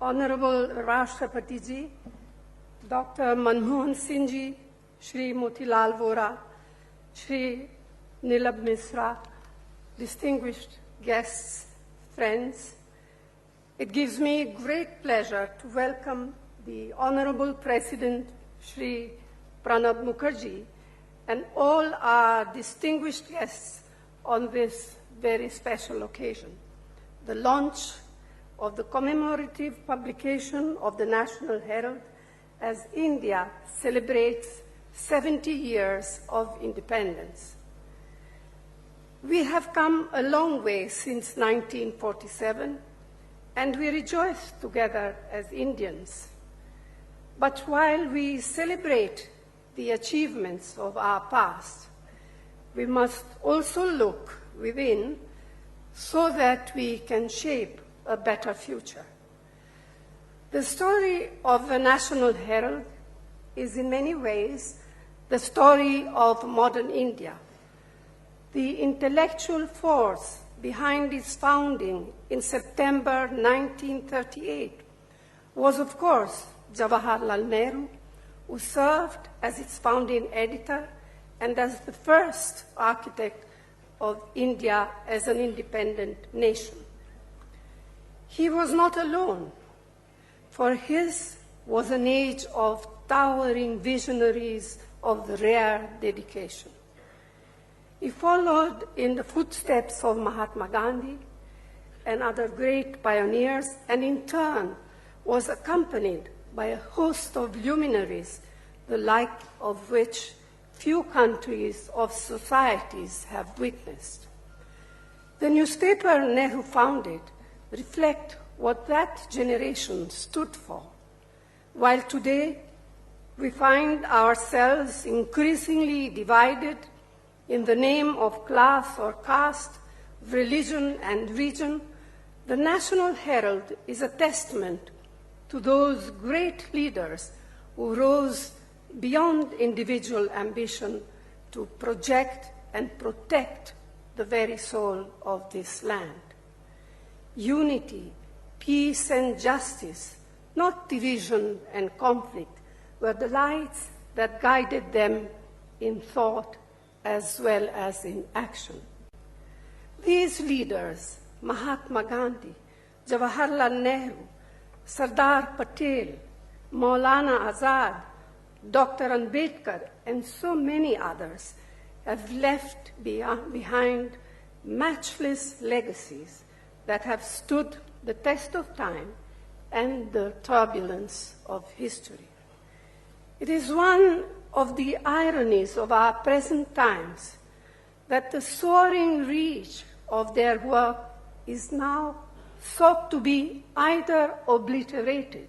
Honorable Rashtrapati Ji, Dr. Manmohan Singh Ji, Shri Motilal Vora, Shri Nilab Misra, distinguished guests, friends, it gives me great pleasure to welcome the Honorable President, Shri Pranab Mukherjee, and all our distinguished guests on this very special occasion, the launch of the commemorative publication of the National Herald as India celebrates 70 years of independence. We have come a long way since 1947, and we rejoice together as Indians. But while we celebrate the achievements of our past, we must also look within so that we can shape a better future. The story of the National Herald is in many ways the story of modern India. The intellectual force behind its founding in September 1938 was, of course, Jawaharlal Nehru, who served as its founding editor and as the first architect of India as an independent nation. He was not alone, for his was an age of towering visionaries of the rare dedication. He followed in the footsteps of Mahatma Gandhi and other great pioneers, and in turn was accompanied by a host of luminaries, the like of which few countries or societies have witnessed. The newspaper Nehru founded reflect what that generation stood for, while today we find ourselves increasingly divided in the name of class or caste, religion and region. The National Herald is a testament to those great leaders who rose beyond individual ambition to project and protect the very soul of this land. Unity, peace, and justice, not division and conflict, were the lights that guided them in thought as well as in action. These leaders, Mahatma Gandhi, Jawaharlal Nehru, Sardar Patel, Maulana Azad, Dr. Ambedkar, and so many others, have left behind matchless legacies that have stood the test of time and the turbulence of history. It is one of the ironies of our present times that the soaring reach of their work is now sought to be either obliterated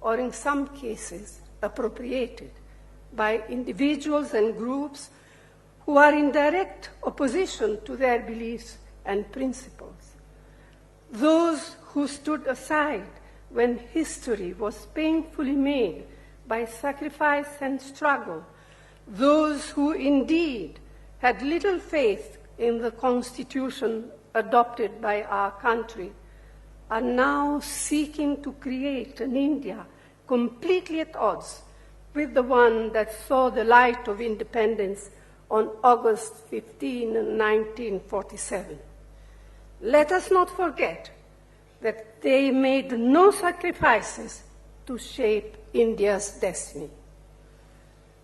or, in some cases, appropriated by individuals and groups who are in direct opposition to their beliefs and principles. Those who stood aside when history was painfully made by sacrifice and struggle, those who indeed had little faith in the Constitution adopted by our country, are now seeking to create an India completely at odds with the one that saw the light of independence on August 15, 1947. Let us not forget that they made no sacrifices to shape India's destiny.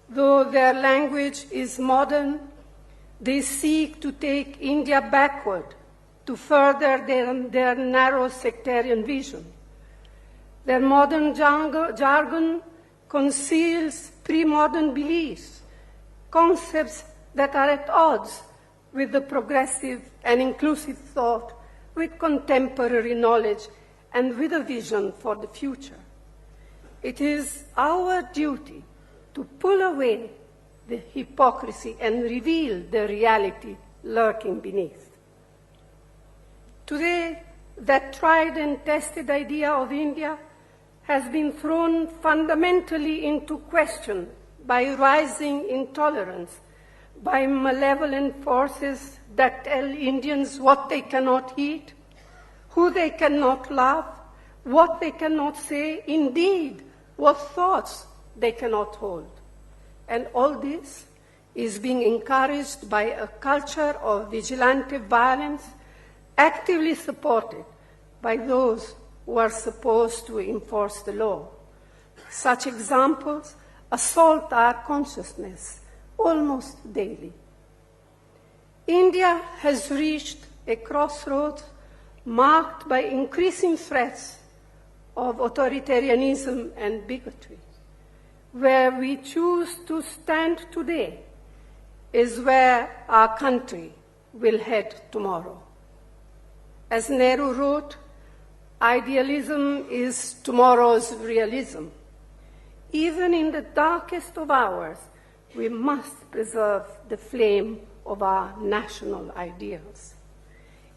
Though their language is modern, they seek to take India backward to further their narrow sectarian vision. Their modern jargon conceals pre-modern beliefs, concepts that are at odds with the progressive and inclusive thought, with contemporary knowledge, and with a vision for the future. It is our duty to pull away the hypocrisy and reveal the reality lurking beneath. Today, that tried and tested idea of India has been thrown fundamentally into question by rising intolerance, by malevolent forces that tell Indians what they cannot eat, who they cannot love, What they cannot say, indeed, what thoughts they cannot hold. And all this is being encouraged by a culture of vigilante violence actively supported by those who are supposed to enforce the law. Such examples assault our consciousness almost daily. India has reached a crossroads marked by increasing threats of authoritarianism and bigotry. Where we choose to stand today is where our country will head tomorrow. As Nehru wrote, idealism is tomorrow's realism. Even in the darkest of hours, we must preserve the flame of our national ideals.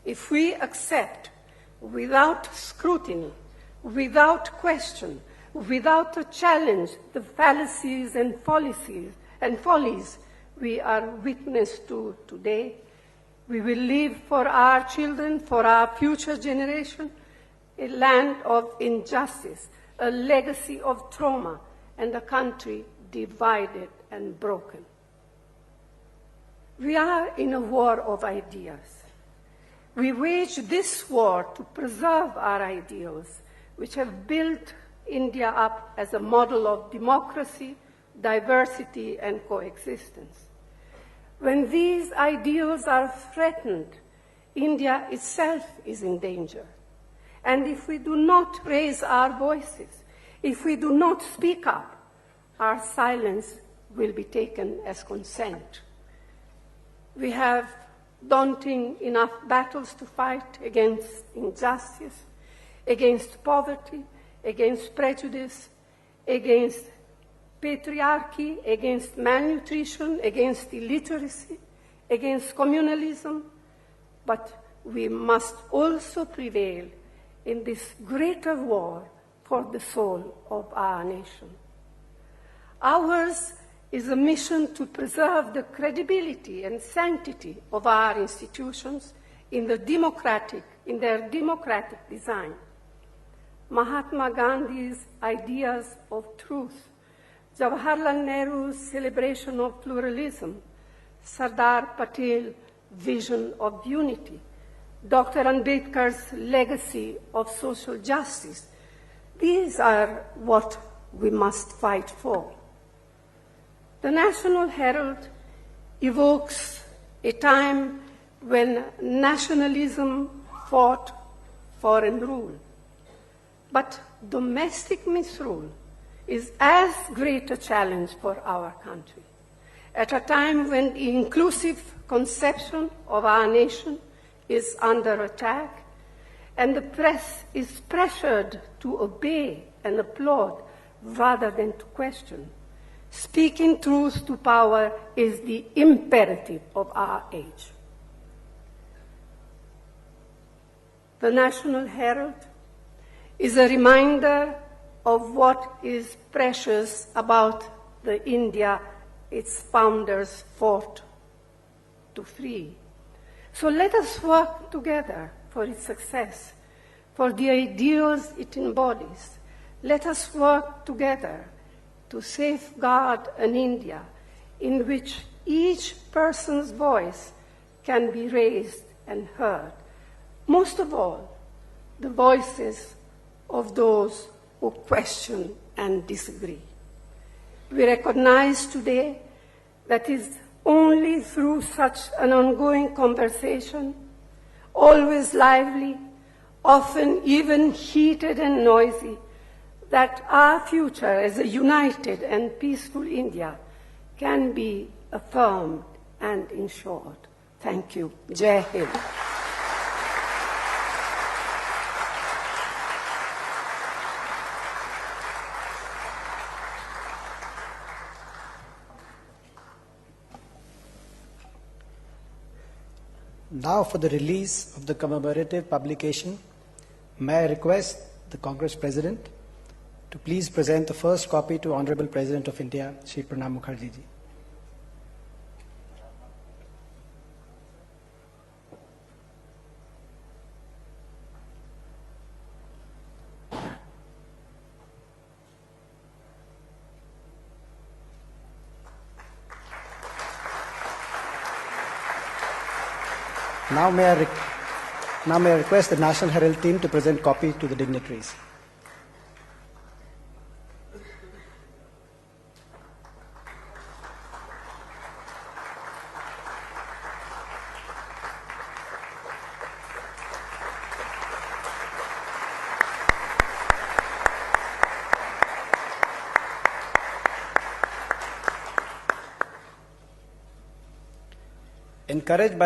If we accept, without scrutiny, without question, without a challenge, the fallacies and follies we are witness to today, we will leave for our children, for our future generation, a land of injustice, a legacy of trauma, and a country divided and broken. We are in a war of ideas. We wage this war to preserve our ideals, which have built India up as a model of democracy, diversity, and coexistence. When these ideals are threatened, India itself is in danger. And if we do not raise our voices, if we do not speak up, our silence will be taken as consent. We have daunting enough battles to fight against injustice, against poverty, against prejudice, against patriarchy, against malnutrition, against illiteracy, against communalism, but we must also prevail in this greater war for the soul of our nation. Ours is a mission to preserve the credibility and sanctity of our institutions in their democratic design. Mahatma Gandhi's ideas of truth, Jawaharlal Nehru's celebration of pluralism, Sardar Patel's vision of unity, Dr. Ambedkar's legacy of social justice, these are what we must fight for. The National Herald evokes a time when nationalism fought foreign rule. But domestic misrule is as great a challenge for our country. At a time when the inclusive conception of our nation is under attack, and the press is pressured to obey and applaud rather than to question, speaking truth to power is the imperative of our age. The National Herald is a reminder of what is precious about the India its founders fought to free. So let us work together for its success, for the ideals it embodies. Let us work together to safeguard an India in which each person's voice can be raised and heard. Most of all, the voices of those who question and disagree. We recognize today that it is only through such an ongoing conversation, always lively, often even heated and noisy, that our future as a united and peaceful India can be affirmed and ensured. Thank you. Jai Hind. Now for the release of the commemorative publication, may I request the Congress President to please present the first copy to Honorable President of India, Shri Pranab Mukherjee ji. Now may I request the National Herald team to present copy to the dignitaries. Encouraged by